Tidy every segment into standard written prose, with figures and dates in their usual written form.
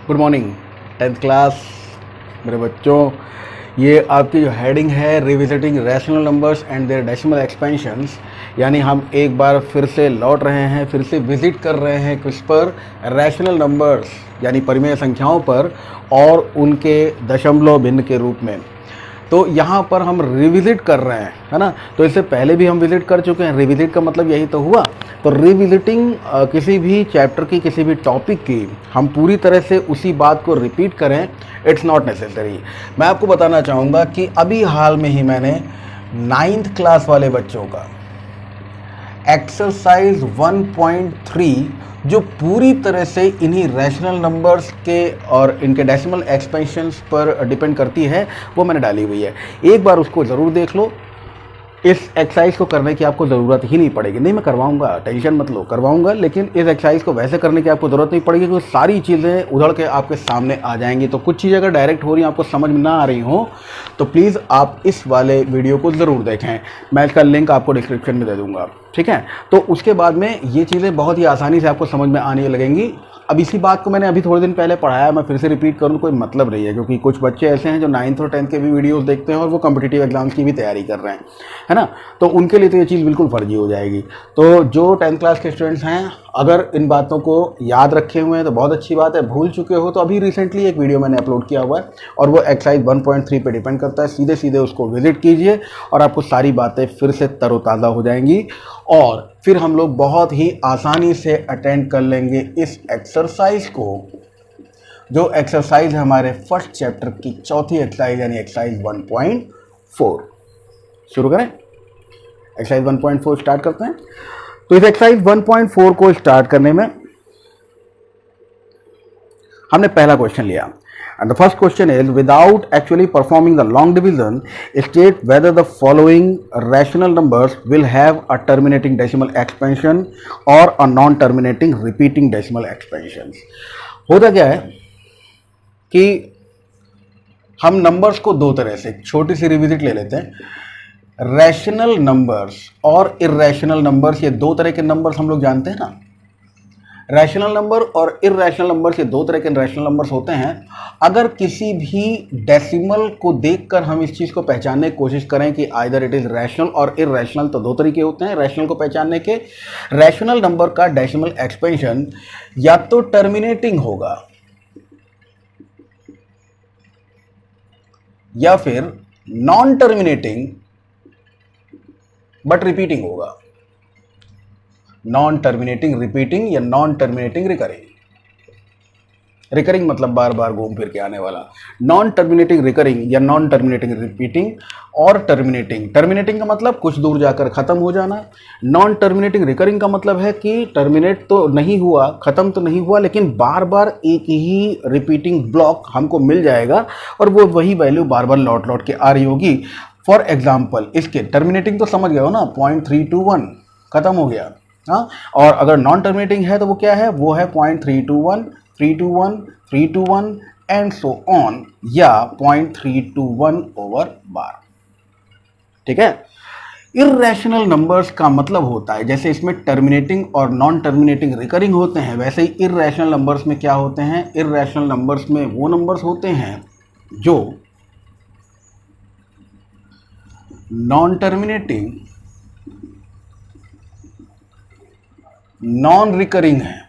Good morning 10th class मेरे बच्चों। ये आपकी जो हेडिंग है revisiting rational numbers and their decimal expansions, यानी हम एक बार फिर से लौट रहे हैं, फिर से विजिट कर रहे हैं किस पर, रैशनल नंबर्स यानी परिमेय संख्याओं पर और उनके दशमलव भिन्न के रूप में। तो यहाँ पर हम रिविजिट कर रहे हैं, है ना। तो इससे पहले भी हम विजिट कर चुके हैं, रिविजिट का मतलब यही तो हुआ। तो रिविजिटिंग किसी भी चैप्टर की, किसी भी टॉपिक की हम पूरी तरह से उसी बात को रिपीट करें, इट्स नॉट नेसेसरी। मैं आपको बताना चाहूँगा कि अभी हाल में ही मैंने 9th क्लास वाले बच्चों का एक्सरसाइज 1.3 जो पूरी तरह से इन्हीं रैशनल नंबर्स के और इनके डेसिमल एक्सपेंशंस पर डिपेंड करती है, वो मैंने डाली हुई है। एक बार उसको ज़रूर देख लो। इस एक्सरसाइज को करने की आपको ज़रूरत ही नहीं पड़ेगी। नहीं, मैं करवाऊंगा, टेंशन मत लो, करवाऊंगा, लेकिन इस एक्सरसाइज को वैसे करने की आपको ज़रूरत नहीं पड़ेगी क्योंकि सारी चीज़ें उधड़ के आपके सामने आ जाएंगी। तो कुछ चीज़ें अगर डायरेक्ट हो रही हैं, आपको समझ में ना आ रही हो, तो प्लीज़ आप इस वाले वीडियो को ज़रूर देखें। मैं इसका लिंक आपको डिस्क्रिप्शन में दे दूँगा, ठीक है। तो उसके बाद में ये चीज़ें बहुत ही आसानी से आपको समझ में आने लगेंगी। अब इसी बात को मैंने अभी थोड़े दिन पहले पढ़ाया, मैं फिर से रिपीट करूँ कोई मतलब नहीं है, क्योंकि कुछ बच्चे ऐसे हैं जो 9th और 10th के भी वीडियोस देखते हैं और वो कॉम्पिटिटिव एग्जाम्स की भी तैयारी कर रहे हैं, है ना। तो उनके लिए तो ये चीज़ बिल्कुल फर्जी हो जाएगी। तो जो 10th क्लास के स्टूडेंट्स हैं, अगर इन बातों को याद रखे हुए हैं तो बहुत अच्छी बात है। भूल चुके हो तो अभी रिसेंटली एक वीडियो मैंने अपलोड किया हुआ है और वो एक्सरसाइज 1.3 पे डिपेंड करता है। सीधे सीधे उसको विजिट कीजिए और आपको सारी बातें फिर से तरोताज़ा हो जाएंगी और फिर हम लोग बहुत ही आसानी से अटेंड कर लेंगे इस एक्सरसाइज को, जो एक्सरसाइज है हमारे फर्स्ट चैप्टर की चौथी एक्सरसाइज यानी एक्सरसाइज 1.4। शुरू करें, एक्सरसाइज 1.4 स्टार्ट करते हैं। तो इस एक्सरसाइज 1.4 को स्टार्ट करने में हमने पहला क्वेश्चन लिया and the first question is without actually performing the long division state whether the following rational numbers will have a terminating decimal expansion or a non terminating repeating decimal expansions। होता क्या है कि हम numbers को दो तरह से, छोटी सी रिविजिट ले लेते हैं। रैशनल नंबर्स और इर्रेशनल नंबर्स, ये दो तरह के नंबर्स हम लोग जानते हैं ना। रैशनल नंबर और इर्रेशनल नंबर, ये दो तरह के रैशनल नंबर्स होते हैं। अगर किसी भी डेसिमल को देखकर हम इस चीज़ को पहचानने की कोशिश करें कि आइदर इट इज़ रैशनल और इर्रेशनल, तो दो तरीके होते हैं रैशनल को पहचानने के। रैशनल नंबर का डेसिमल एक्सपेंशन या तो टर्मिनेटिंग होगा या फिर नॉन टर्मिनेटिंग बट रिपीटिंग होगा। नॉन टर्मिनेटिंग रिपीटिंग या नॉन टर्मिनेटिंग रिकरिंग। रिकरिंग मतलब बार बार घूम फिर के आने वाला। नॉन टर्मिनेटिंग रिकरिंग या नॉन टर्मिनेटिंग रिपीटिंग और टर्मिनेटिंग। टर्मिनेटिंग का मतलब कुछ दूर जाकर खत्म हो जाना। नॉन टर्मिनेटिंग रिकरिंग का मतलब है कि टर्मिनेट तो नहीं हुआ, खत्म तो नहीं हुआ, लेकिन बार बार एक ही रिपीटिंग ब्लॉक हमको मिल जाएगा और वो वही वैल्यू बार बार लौट लौट के आ रही होगी। फॉर एग्जाम्पल, इसके टर्मिनेटिंग तो समझ गए हो ना, 0.321 खत्म हो गया, हाँ। और अगर नॉन टर्मिनेटिंग है तो वो क्या है, वो है 0.321 321 321 एंड सो ऑन, या 0.321 ओवर बार, ठीक है। इर्रेशनल नंबर्स का मतलब होता है, जैसे इसमें टर्मिनेटिंग और नॉन टर्मिनेटिंग रिकरिंग होते हैं, वैसे ही इर्रेशनल नंबर्स में क्या होते हैं, इर्रेशनल नंबर्स में वो नंबर्स होते हैं जो नॉन टर्मिनेटिंग, नॉन रिकरिंग है।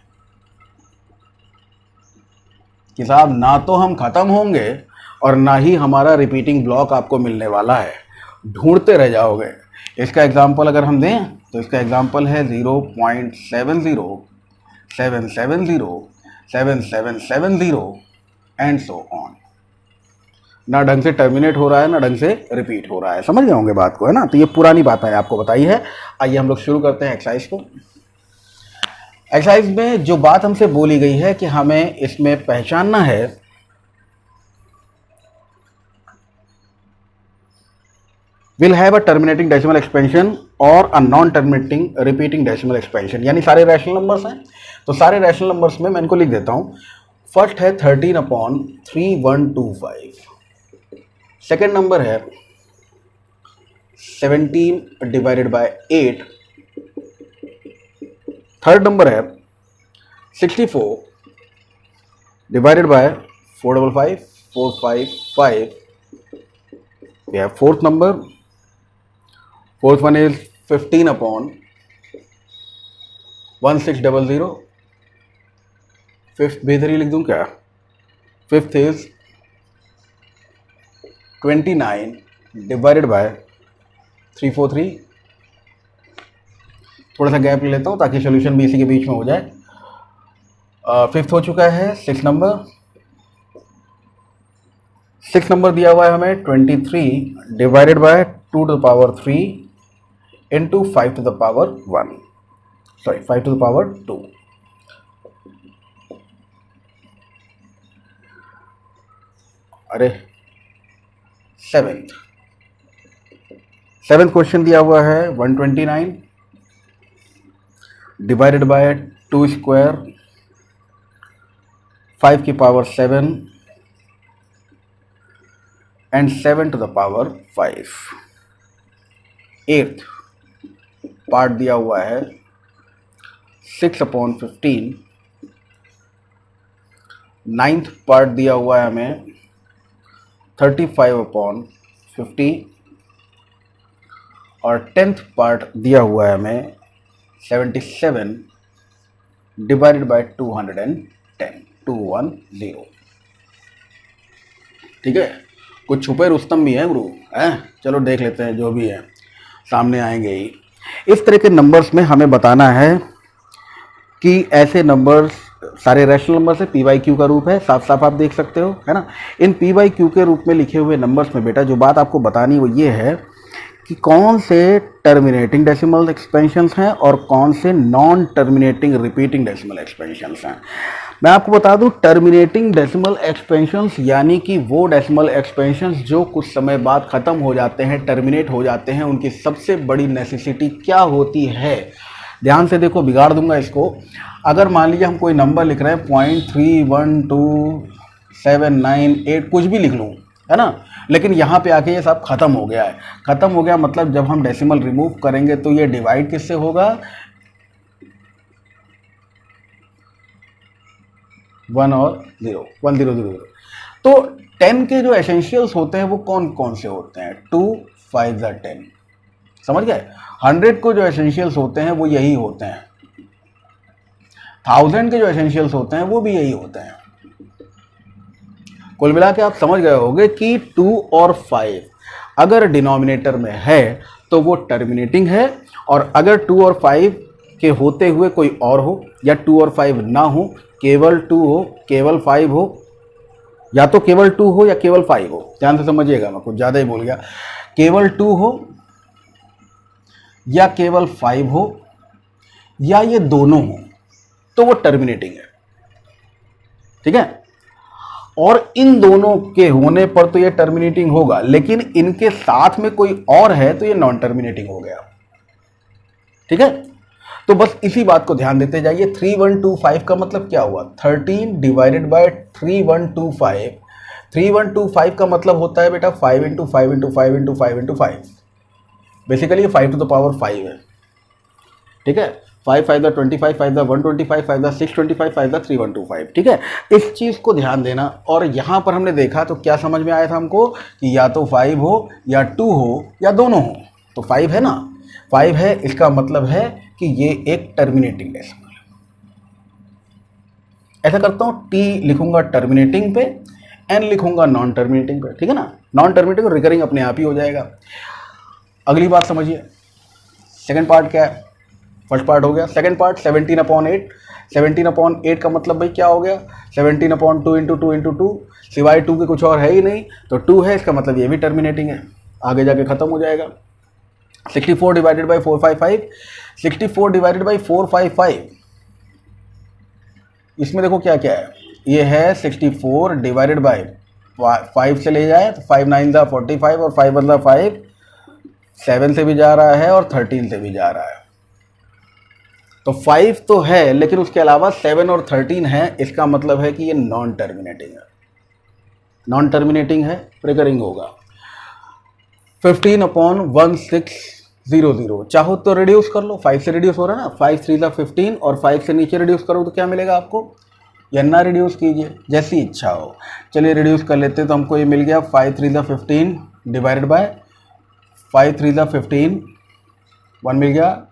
कि साहब ना तो हम खत्म होंगे और ना ही हमारा रिपीटिंग ब्लॉक आपको मिलने वाला है, ढूंढते रह जाओगे। इसका एग्जांपल अगर हम दें तो इसका एग्जांपल है 0.70 770 7770 एंड सो ऑन। ना ढंग से टर्मिनेट हो रहा है, ना ढंग से रिपीट हो रहा है। समझ गए होंगे बात को, है ना। तो ये पुरानी बात है, आपको बताई है। आइए हम लोग शुरू करते हैं एक्सरसाइज को। एक्सरसाइज में जो बात हमसे बोली गई है कि हमें इसमें पहचानना है will have a terminating decimal expansion or a non terminating repeating decimal expansion, यानी सारे रैशनल नंबर्स हैं। तो सारे रैशनल नंबर्स में मैं इनको लिख देता हूं। फर्स्ट है 13/3125, सेकेंड नंबर है 17/8, थर्ड नंबर है 64 divided by 455, 455. We have fourth number. Fourth one is 15 upon 1600. Fifth बेहतरी लिख दूं क्या? Fifth is 29 divided by 343. थोड़ा सा गैप ले लेता हूं ताकि सोल्यूशन भी इसी के बीच में हो जाए. फिफ्थ हो चुका है. सिक्स नंबर दिया हुआ है हमें 23 divided by 2 to the power 3 into 5 to the power 1. Sorry, 5 to the power 2. अरे सेवेंथ क्वेश्चन दिया हुआ है 129 डिवाइडेड बाय 2 स्क्वायर 5 की power 7 and 7 to the power 5. Eighth part दिया हुआ है 6/15. नाइन्थ पार्ट दिया हुआ है हमें 35/50 और 10th पार्ट दिया हुआ है हमें 77 डिवाइडेड बाय 210. 210. ठीक है. कुछ छुपे रुस्तम भी हैं गुरु हैं. चलो देख लेते हैं, जो भी है सामने आएंगे ही. इस तरह के नंबर्स में हमें बताना है कि ऐसे नंबर्स सारे रैशनल नंबर से पी बाई क्यू का रूप है. साफ साफ आप देख सकते हो, है ना. इन पी बाई क्यू के रूप में लिखे हुए नंबर्स में बेटा जो बात आपको बतानी वो ये है कि कौन से टर्मिनेटिंग डेसिमल एक्सपेंशंस हैं और कौन से non terminating repeating decimal expansions हैं. मैं आपको बता दूं, टर्मिनेटिंग डेसिमल एक्सपेंशंस यानी कि वो डेसिमल एक्सपेंशंस जो कुछ समय बाद ख़त्म हो जाते हैं, टर्मिनेट हो जाते हैं, उनकी सबसे बड़ी नेसेसिटी क्या होती है. ध्यान से देखो, बिगाड़ दूंगा इसको. अगर मान लीजिए हम कोई नंबर लिख रहे हैं 0.31279 कुछ भी लिख लूँ, है ना, लेकिन यहाँ पे आके ये सब खत्म हो गया है. खत्म हो गया मतलब जब हम डेसिमल रिमूव करेंगे तो ये डिवाइड किससे होगा? 1 और 0, 1000. तो 10 के जो एसेंशियल्स होते हैं वो कौन कौन से होते हैं? 2 5 10. समझ गए. 100 को जो एसेंशियल्स होते हैं वो यही होते हैं. 1000 के जो एसेंशियल्स होते हैं वो भी यही होते हैं. कुल मिला के आप समझ गए होंगे कि 2 और 5 अगर डिनोमिनेटर में है तो वो टर्मिनेटिंग है, और अगर 2 और 5 के होते हुए कोई और हो, या 2 और 5 ना हो, केवल 2 हो, केवल 5 हो, या तो केवल 2 हो या केवल 5 हो. ध्यान से समझिएगा, मैं कुछ ज़्यादा ही बोल गया. केवल 2 हो या केवल 5 हो या ये दोनों हो तो वो टर्मिनेटिंग है. ठीक है. और इन दोनों के होने पर तो ये टर्मिनेटिंग होगा, लेकिन इनके साथ में कोई और है तो ये नॉन टर्मिनेटिंग हो गया. ठीक है. तो बस इसी बात को ध्यान देते जाइए. 3125 का मतलब क्या हुआ? 13 डिवाइडेड बाय 3125. 3125 का मतलब होता है बेटा 5 × 5 × 5 × 5 × 5. बेसिकली 5 to the power 5 है. ठीक है. 5 5 25, 5 125, 5 625, 5 3125. ठीक है. इस चीज़ को ध्यान देना. और यहाँ पर हमने देखा तो क्या समझ में आया था हमको कि या तो 5 हो या 2 हो या दोनों हो. तो 5 है ना, 5 है, इसका मतलब है कि ये एक टर्मिनेटिंग डेसिमल है. ऐसा करता हूँ, T लिखूंगा टर्मिनेटिंग पे, N लिखूंगा नॉन टर्मिनेटिंग पे. ठीक है ना. नॉन टर्मिनेटिंग और रिकरिंग अपने आप ही हो जाएगा. अगली बात समझिए. सेकेंड पार्ट क्या है? फर्स्ट पार्ट हो गया. Second part 17/8. 17/8 का मतलब भाई क्या हो गया? 17/2 × 2 × 2. सिवाय 2 के कुछ और है ही नहीं, तो 2 है, इसका मतलब ये भी टर्मिनेटिंग है, आगे जाके खत्म हो जाएगा. 64 डिवाइडेड बाई 455. 64 divided by 455. इसमें देखो क्या क्या है. ये है 64 डिवाइडेड बाई 5 से ले जाए तो 5 9 45 और 5 बदला 5, 7 से भी जा रहा है और 13 से भी जा रहा है. तो 5 तो है, लेकिन उसके अलावा 7 और 13 है. इसका मतलब है कि ये नॉन टर्मिनेटिंग है. नॉन टर्मिनेटिंग है, रिकरिंग होगा. 15/1600. चाहो तो रिड्यूस कर लो, 5 से रिड्यूस हो रहा है ना. 5 3 15 और 5 से नीचे रिड्यूस करो तो क्या मिलेगा आपको? या ना रिड्यूस कीजिए, जैसी इच्छा हो। चलिए रिड्यूस कर लेते हैं, तो हमको ये मिल गया 5 3 15 डिवाइडेड बाय 5 3 15, 1 मिल गया,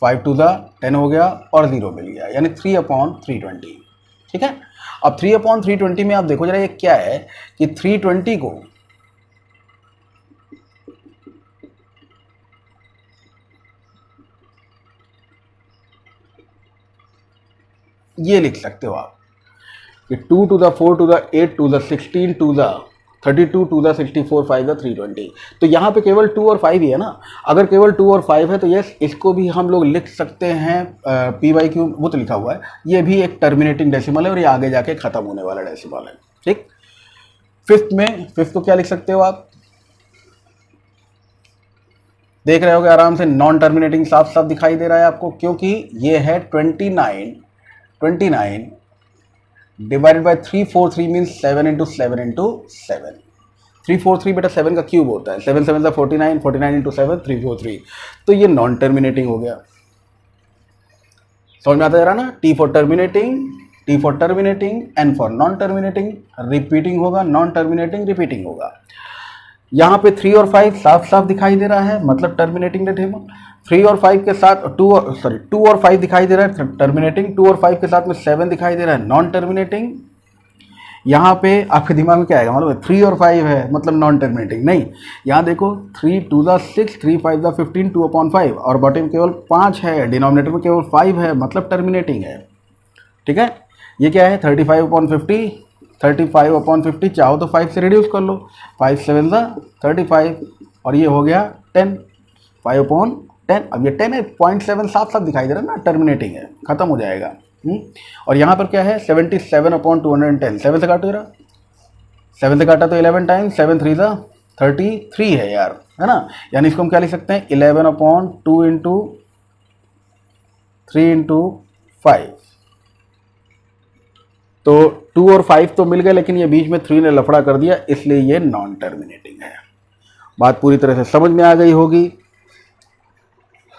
5 2 10 हो गया और 0 मिल गया, यानी 3/320। ठीक है, अब 3/320 में आप देखो जरा ये क्या है कि 320 को ये लिख सकते हो आप कि 2 to the 4 to the 8 to the 16 to the 32 to the 64 5 the 320। तो यहाँ पे केवल 2 और 5 ही है ना। अगर केवल 2 और 5 है तो यस, इसको भी हम लोग लिख सकते हैं PYQ, वो तो लिखा हुआ है। ये भी एक टर्मिनेटिंग डेसिमल है और ये आगे जाके ख़त्म होने वाला डेसिमल है। ठीक, फिफ्थ को क्या लिख सकते हो आप, देख रहे होगे आराम से, नॉन टर्मिनेटिंग साफ साफ दिखाई दे रहा है आपको, क्योंकि ये है 29 divided by 343 means 7 into 7 into 7। 343 बेटा 7 का क्यूब होता है, 7 7 49, 49 इंटू 7 343। तो ये नॉन टर्मिनेटिंग हो गया। समझ में आता जा रहा ना, T for terminating, N for non terminating, repeating होगा, नॉन टर्मिनेटिंग रिपीटिंग होगा। यहाँ पे 3 और 5 साफ साफ दिखाई दे रहा है, मतलब टर्मिनेटिंग डेसिमल। 3 और 5 के साथ 2 और 5 दिखाई दे रहा है टर्मिनेटिंग, 2 और 5 के साथ में 7 दिखाई दे रहा है नॉन टर्मिनेटिंग। यहाँ पे आपके दिमाग में क्या आएगा, मतलब 3 और 5 है मतलब नॉन टर्मिनेटिंग, नहीं। यहाँ देखो 3 2 6, 3 5 15, 2/5 और बॉटम में केवल 5 है, डिनोमिनेटर में केवल 5 है, मतलब टर्मिनेटिंग है। ठीक है, ये क्या है 35/50, 35/50, चाहो तो 5 से रिड्यूस कर लो, 5 7 35 और ये हो गया 10, 5/10। अब ये 10 है, 0.7 साफ साफ दिखाई दे रहा है ना, टर्मिनेटिंग है, खत्म हो जाएगा। और यहाँ पर क्या है 77/210, 7 से काटो जरा, 7 से काटा तो 11 टाइम्स, 7 3 33 है यार, है ना। यानी इसको हम क्या लिख सकते हैं 11/2 इंटू 3 इंटू 5। तो 2 और 5 तो मिल गए, लेकिन ये बीच में 3 ने लफड़ा कर दिया, इसलिए ये नॉन टर्मिनेटिंग है। बात पूरी तरह से समझ में आ गई होगी,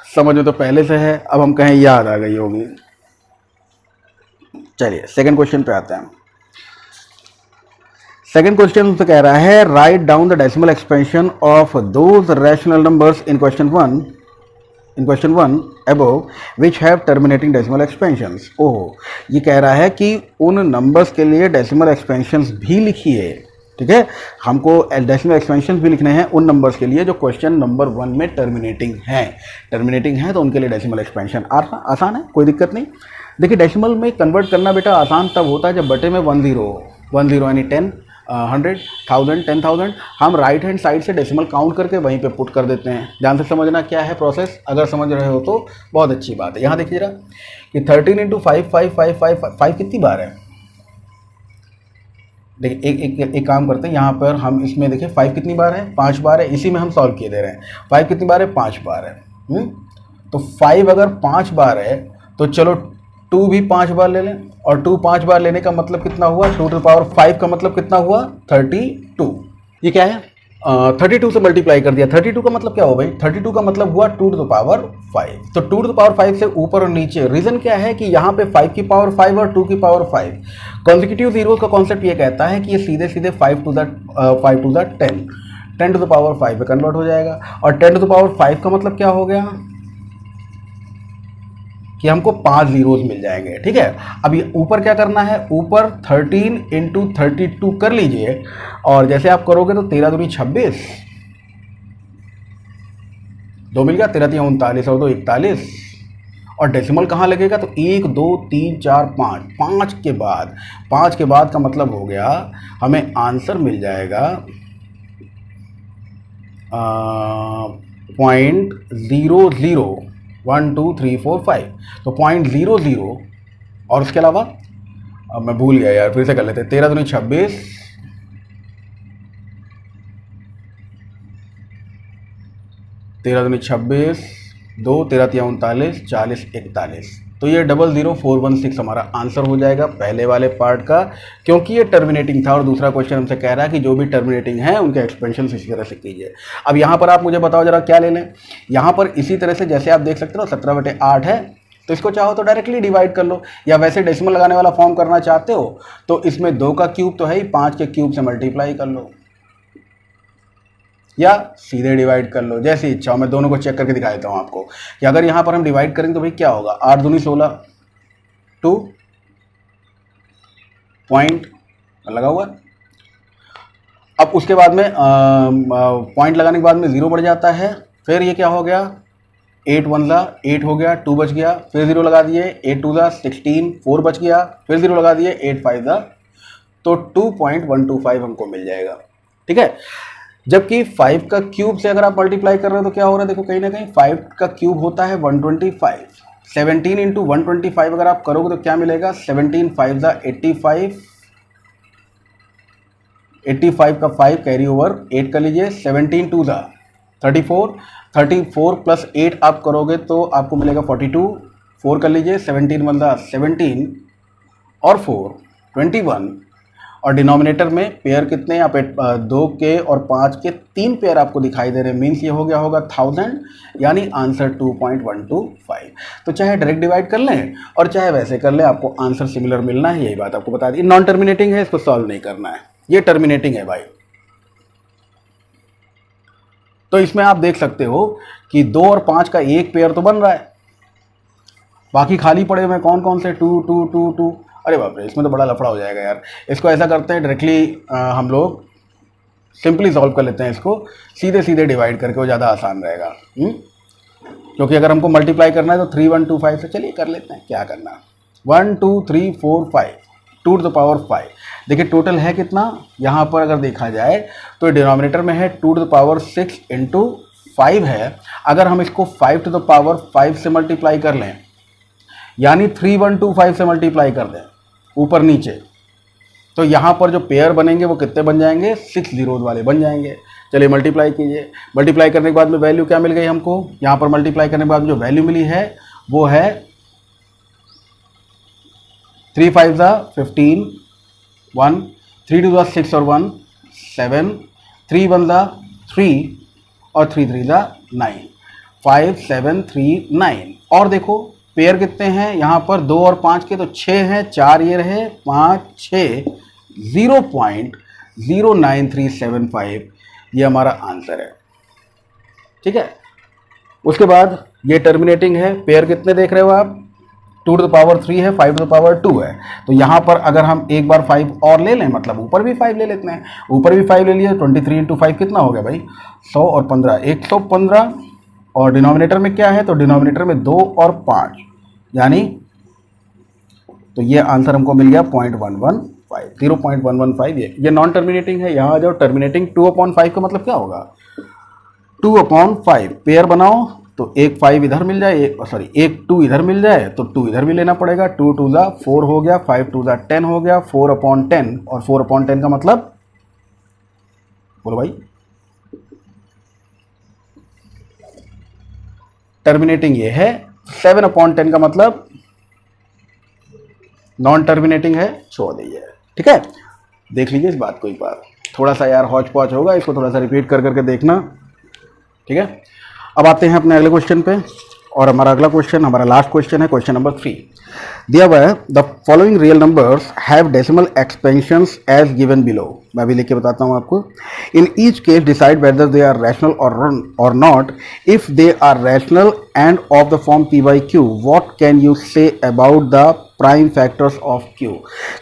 समझ में तो पहले से है, अब हम कहें याद आ गई होगी। चलिए सेकंड क्वेश्चन पे आते हैं। सेकंड क्वेश्चन तो कह रहा है write down the decimal expansion of those rational numbers in question one above which have terminating decimal expansions. ओहो, ये कह रहा है कि उन नंबर्स के लिए डेसिमल एक्सपेंशंस भी लिखिए। ठीक है, हमको डेसिमल एक्सपेंशंस भी लिखने हैं उन नंबर्स के लिए जो क्वेश्चन नंबर 1 में टर्मिनेटिंग है, तो उनके लिए डेसिमल एक्सपेंशन आसान है, कोई दिक्कत नहीं। देखिए डेसिमल में कन्वर्ट करना बेटा आसान तब होता है जब बटे में 10 यानी 10, 100, 1000, 10,000 हम राइट हैंड साइड से डेसिमल काउंट करके वहीं पे पुट कर देते हैं। ध्यान से समझना क्या है प्रोसेस, अगर समझ रहे हो तो बहुत अच्छी बात है। यहाँ देखिए जरा कि 13 इंटू 5 कितनी बार है। देखिए एक काम करते हैं, यहाँ पर हम इसमें देखिए 5 कितनी बार है, 5 बार है, इसी में हम सॉल्व किए दे रहे हैं। 5 कितनी बार है, 5 बार है। तो 5 अगर 5 बार है तो चलो 2 भी 5 बार ले लें, और 2 5 बार लेने का मतलब कितना हुआ, 2 to the power 5 का मतलब कितना हुआ 32। ये क्या है 32 से मल्टीप्लाई कर दिया। 32 का मतलब क्या हुआ भाई, 32 का मतलब हुआ 2 to the power 5। तो 2 to the power 5 से ऊपर और नीचे, रीजन क्या है कि यहाँ पे 5 की पावर 5 और 2 की पावर 5। कॉन्जिक्यूटिव जीरोस का कॉन्सेप्ट ये कहता है कि ये सीधे सीधे 5 to the 10 to the power 5 में कन्वर्ट हो जाएगा। और 10 to the power 5 का मतलब क्या हो गया कि हमको 5 जीरोस मिल जाएंगे। ठीक है, अब ये ऊपर क्या करना है, ऊपर 13 इंटू 32 कर लीजिए, और जैसे आप करोगे तो 13 दूनी 26, 2 मिल गया, 13 3 39 और 2 41। और डेसिमल कहाँ लगेगा तो 1 2 3 4 5, 5 के बाद का मतलब हो गया हमें आंसर मिल जाएगा 0.00 1 2 3 4 5। तो 0.00 और उसके अलावा अब मैं भूल गया यार, फिर से कर लेते हैं। 13 दूनी 26, 13 दूनी 26, 2 13 3 39, 40 41। तो ये 00416 हमारा आंसर हो जाएगा पहले वाले पार्ट का, क्योंकि ये टर्मिनेटिंग था। और दूसरा क्वेश्चन हमसे कह रहा है कि जो भी टर्मिनेटिंग है उनके एक्सपेंशन इसी तरह से कीजिए। अब यहाँ पर आप मुझे बताओ जरा क्या ले लें। यहाँ पर इसी तरह से जैसे आप देख सकते हो 17/8 है, तो इसको चाहो तो डायरेक्टली डिवाइड कर लो, या वैसे डेसिमल लगाने वाला फॉर्म करना चाहते हो तो इसमें 2 का क्यूब तो है ही, 5 के क्यूब से मल्टीप्लाई कर लो या सीधे डिवाइड कर लो, जैसी इच्छा हो। मैं दोनों को चेक करके दिखा देता हूँ आपको कि अगर यहाँ पर हम डिवाइड करेंगे तो भाई क्या होगा, 8 दूनी 16, 2 पॉइंट लगा हुआ। अब उसके बाद में पॉइंट लगाने के बाद में 0 बढ़ जाता है, फिर ये क्या हो गया, 8 1 ज़ा 8 हो गया, 2 बच गया, फिर 0 लगा दिए, 8 2 ज़ा 16, 4 बच गया, फिर 0 लगा दिए, 8 5 ज़ा, तो 2.125 हमको मिल जाएगा। ठीक है, जबकि 5 का क्यूब से अगर आप मल्टीप्लाई कर रहे हो तो क्या हो रहा है, देखो कहीं ना कहीं 5 का क्यूब होता है 125, 17 इंटू 125 अगर आप करोगे तो क्या मिलेगा, 17 5 ज़ा 85, 85 का 5 कैरी ओवर 8 कर लीजिए, 17 2 ज़ा 34, 34 प्लस 8 आप करोगे तो आपको मिलेगा 42, 4 कर लीजिए, 17 1 ज़ा 17 और 4 21, और डिनोमिनेटर में पेयर कितने, यहाँ पे 2 के और 5 के 3 पेयर आपको दिखाई दे रहे हैं, मीन्स ये हो गया होगा 1000, यानी आंसर 2.125। तो चाहे डायरेक्ट डिवाइड कर लें और चाहे वैसे कर लें, आपको आंसर सिमिलर मिलना है, यही बात आपको बता दी। नॉन टर्मिनेटिंग है, इसको सॉल्व नहीं करना है, ये टर्मिनेटिंग है भाई। तो इसमें आप देख सकते हो कि 2 और 5 का एक पेयर तो बन रहा है, बाकी खाली पड़े हुए कौन कौन से, 2 2 2 2, अरे बाप रे, इसमें तो बड़ा लफड़ा हो जाएगा यार। इसको ऐसा करते हैं, डायरेक्टली हम लोग सिंपली सॉल्व कर लेते हैं, इसको सीधे सीधे डिवाइड करके, वो ज़्यादा आसान रहेगा। क्योंकि अगर हमको मल्टीप्लाई करना है तो 3 1 2 5 से, चलिए कर लेते हैं, क्या करना, 1 2 3 4 5, 2 to the power 5। देखिए टोटल है कितना, यहाँ पर अगर देखा जाए तो डिनोमिनेटर में है 2 to the power 6 इंटू 5 है। अगर हम इसको 5 to the power 5 से मल्टीप्लाई कर लें, यानी 3 1 2 5 से मल्टीप्लाई कर दें ऊपर नीचे, तो यहाँ पर जो पेयर बनेंगे वो कितने बन जाएंगे, 6 जीरोज वाले बन जाएंगे। चलिए मल्टीप्लाई कीजिए, मल्टीप्लाई करने के बाद में वैल्यू क्या मिल गई हमको, यहाँ पर मल्टीप्लाई करने के बाद जो वैल्यू मिली है वो है 3 5 ज़ा 15, 1 3 2 ज़ा 6 और 1 7, 3 1 ज़ा 3 और 3 3 ज़ा 9, 5 7 3 9। और देखो पेयर कितने हैं यहाँ पर, 2 और 5 के, तो 6 हैं, 4 ये रहे, 5 6, 0.09375 ये हमारा आंसर है। ठीक है, उसके बाद ये टर्मिनेटिंग है, पेयर कितने देख रहे हो आप, 2 to the power 3 है, 5 to the power 2 है। तो यहाँ पर अगर हम एक बार 5 और ले लें, मतलब ऊपर भी 5 ले लेते हैं, ऊपर भी 5 ले लिए, 23 इंटू 5 कितना हो गया भाई, 100 और 15 115, और डिनोमिनेटर में क्या है, तो डिनोमिनेटर में 2 और 5, यानी तो ये आंसर हमको मिल गया 0.115, 0.115। ये नॉन टर्मिनेटिंग है। यहाँ आ जाओ, टर्मिनेटिंग 2/5 का मतलब क्या होगा, 2/5 पेयर बनाओ तो एक 5 इधर मिल जाए, एक 2 इधर मिल जाए, तो 2 इधर भी लेना पड़ेगा, 2 2 ज़ा 4 हो गया, 5 2 ज़ा 10 हो गया, 4/10, और 4/10 का मतलब बोलो भाई, टर्मिनेटिंग ये है। 7/10 का मतलब नॉन टर्मिनेटिंग है, छोड़ दीजिए। ठीक है, देख लीजिए इस बात को एक बार, थोड़ा सा यार हौच पौच होगा, इसको थोड़ा सा रिपीट कर करके देखना। ठीक है, अब आते हैं अपने अगले क्वेश्चन पे, और हमारा अगला क्वेश्चन, हमारा लास्ट क्वेश्चन है, क्वेश्चन नंबर 3। दिया हुआ है the following real numbers have decimal expansions as given below. मैं अभी लिख के बताता हूँ आपको। In each case decide whether they are rational और not. If they are rational and of the form p by q, what can you say about the prime factors of q.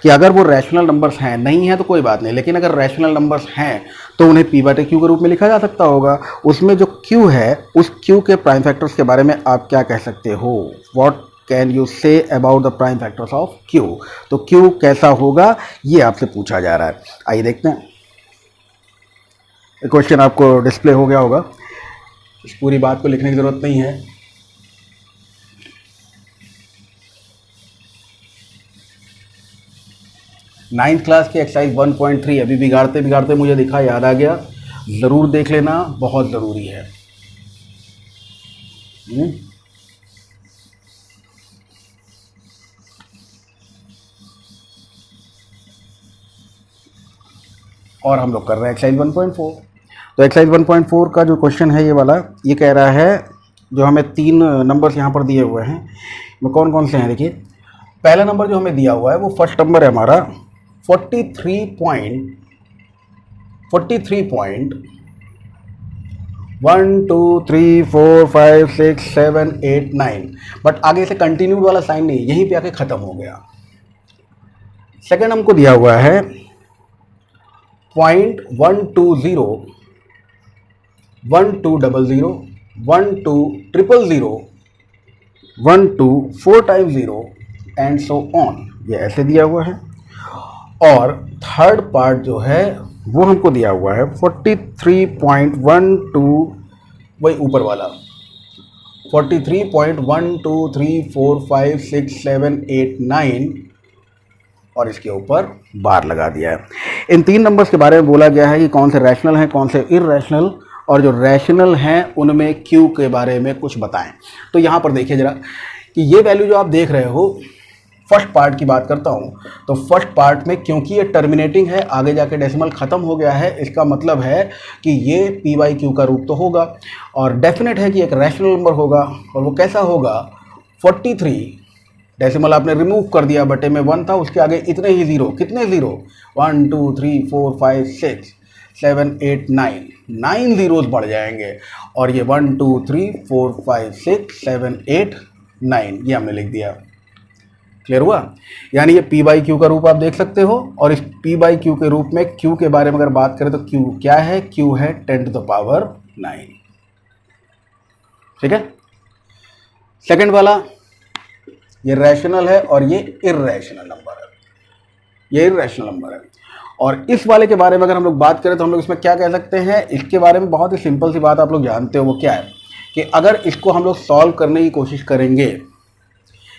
कि अगर वो रैशनल नंबर्स हैं, नहीं है तो कोई बात नहीं, लेकिन अगर रैशनल नंबर्स हैं तो उन्हें पी बाई क्यू के रूप में लिखा जा सकता होगा। उसमें जो क्यू है, उस क्यू के प्राइम फैक्टर्स के बारे में आप क्या कह सकते हो, what can you say about the prime factors of Q. तो क्यू कैसा होगा ये आपसे पूछा जा रहा है। आइए देखते हैं, क्वेश्चन आपको डिस्प्ले हो गया होगा, इस पूरी बात को लिखने की जरूरत नहीं है। नाइन्थ क्लास की एक्सरसाइज 1.3 अभी बिगाड़ते बिगाड़ते मुझे दिखा, याद आ गया, ज़रूर देख लेना, बहुत ज़रूरी है। और हम लोग कर रहे हैं एक्सरसाइज 1.4। तो एक्सरसाइज 1.4 का जो क्वेश्चन है ये वाला, ये कह रहा है, जो हमें 3 नंबर्स यहाँ पर दिए हुए हैं, में कौन कौन से हैं देखिए। पहला नंबर जो हमें दिया हुआ है वो फर्स्ट नंबर है हमारा 43.123456789, बट आगे से कंटिन्यूड वाला साइन नहीं, यहीं पे आके खत्म हो गया। सेकंड हमको दिया हुआ है 0.120 1200 1200 12 4 टाइम्स 0 एंड सो ऑन, ये ऐसे दिया हुआ है। और थर्ड पार्ट जो है वो हमको दिया हुआ है 43.12, वही ऊपर वाला 43.123456789, और इसके ऊपर बार लगा दिया है। इन तीन नंबर्स के बारे में बोला गया है कि कौन से रैशनल हैं, कौन से इररेशनल, और जो रैशनल हैं उनमें क्यू के बारे में कुछ बताएं। तो यहाँ पर देखिए जरा कि ये वैल्यू जो आप देख रहे हो, फर्स्ट पार्ट की बात करता हूँ तो फर्स्ट पार्ट में क्योंकि ये टर्मिनेटिंग है, आगे जाके डेसिमल ख़त्म हो गया है, इसका मतलब है कि ये पी बाई क्यू का रूप तो होगा, और डेफिनेट है कि एक रैशनल नंबर होगा। और वो कैसा होगा, 43 डेसिमल आपने रिमूव कर दिया, बटे में 1 था, उसके आगे इतने ही ज़ीरो, कितने ज़ीरो 1 2 3 4 5 6 7 8 9, 9 ज़ीरोज़ बढ़ जाएंगे, और ये 1 2 3 4 5 6 7 8 9 ये हमने लिख दिया। क्लियर हुआ? यानी ये p बाई क्यू का रूप आप देख सकते हो, और इस p बाई क्यू के रूप में q के बारे में अगर बात करें तो q क्या है, q है 10 to the power 9। ठीक है। सेकंड वाला ये रैशनल है और ये इर्रेशनल नंबर है, ये इर्रेशनल नंबर है। और इस वाले के बारे में अगर हम लोग बात करें तो हम लोग इसमें क्या कह सकते हैं, इसके बारे में बहुत ही सिंपल सी बात आप लोग जानते हो, वो क्या है कि अगर इसको हम लोग सॉल्व करने की कोशिश करेंगे,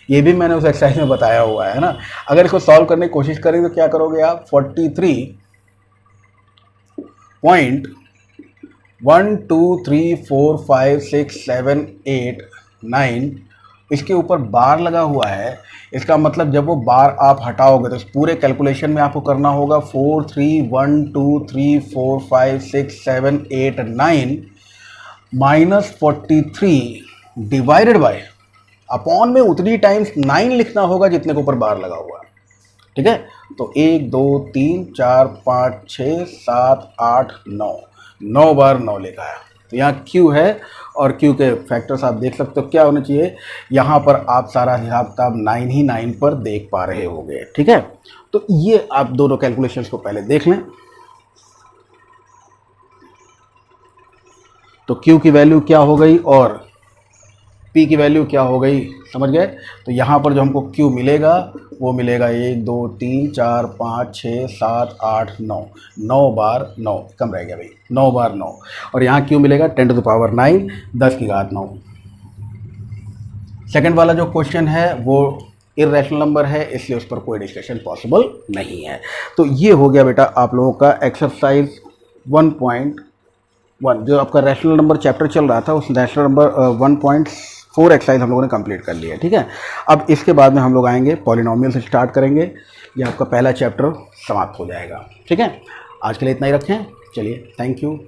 ये भी मैंने उस एक्सरसाइज में बताया हुआ है ना, अगर इसको सॉल्व करने की कोशिश करेंगे तो क्या करोगे आप, 43.123456789 इसके ऊपर बार लगा हुआ है। इसका मतलब जब वो बार आप हटाओगे तो इस पूरे कैलकुलेशन में आपको करना होगा 4312345678 माइनस 43 डिवाइडेड बाय, अपॉन में उतनी टाइम्स 9 लिखना होगा जितने के ऊपर बार लगा हुआ है। ठीक है, तो 1 2 3 4 5 6 7 8 9, 9 बार 9 लिखा है। तो यहाँ Q है, और Q के फैक्टर्स आप देख सकते हो क्या होने चाहिए, यहाँ पर आप सारा हिसाब किताब 9 ही 9 पर देख पा रहे होंगे। ठीक है, तो ये आप दोनों कैलकुलेशंस को पहले देख लें। तो Q की वैल्यू क्या हो गई और P की वैल्यू क्या हो गई, समझ गए? तो यहाँ पर जो हमको Q मिलेगा वो मिलेगा 1 2 3 4 5 6 7 8 9, 9 बार 9, कम रह गया भाई, 9 बार 9, और यहाँ Q मिलेगा 10 to the power 9, 10 की घात 9। सेकंड वाला जो क्वेश्चन है वो इर्रेशनल नंबर है, इसलिए उस पर कोई डिस्कशन पॉसिबल नहीं है। तो ये हो गया बेटा आप लोगों का एक्सरसाइज 1.1, जो आपका रैशनल नंबर चैप्टर चल रहा था उस रैशनल नंबर 1.4 एक्सरसाइज हम लोगों ने कंप्लीट कर लिया है। ठीक है, अब इसके बाद में हम लोग आएंगे पॉलिनोमियल से स्टार्ट करेंगे, ये आपका पहला चैप्टर समाप्त हो जाएगा। ठीक है, आज के लिए इतना ही रखें, चलिए, थैंक यू।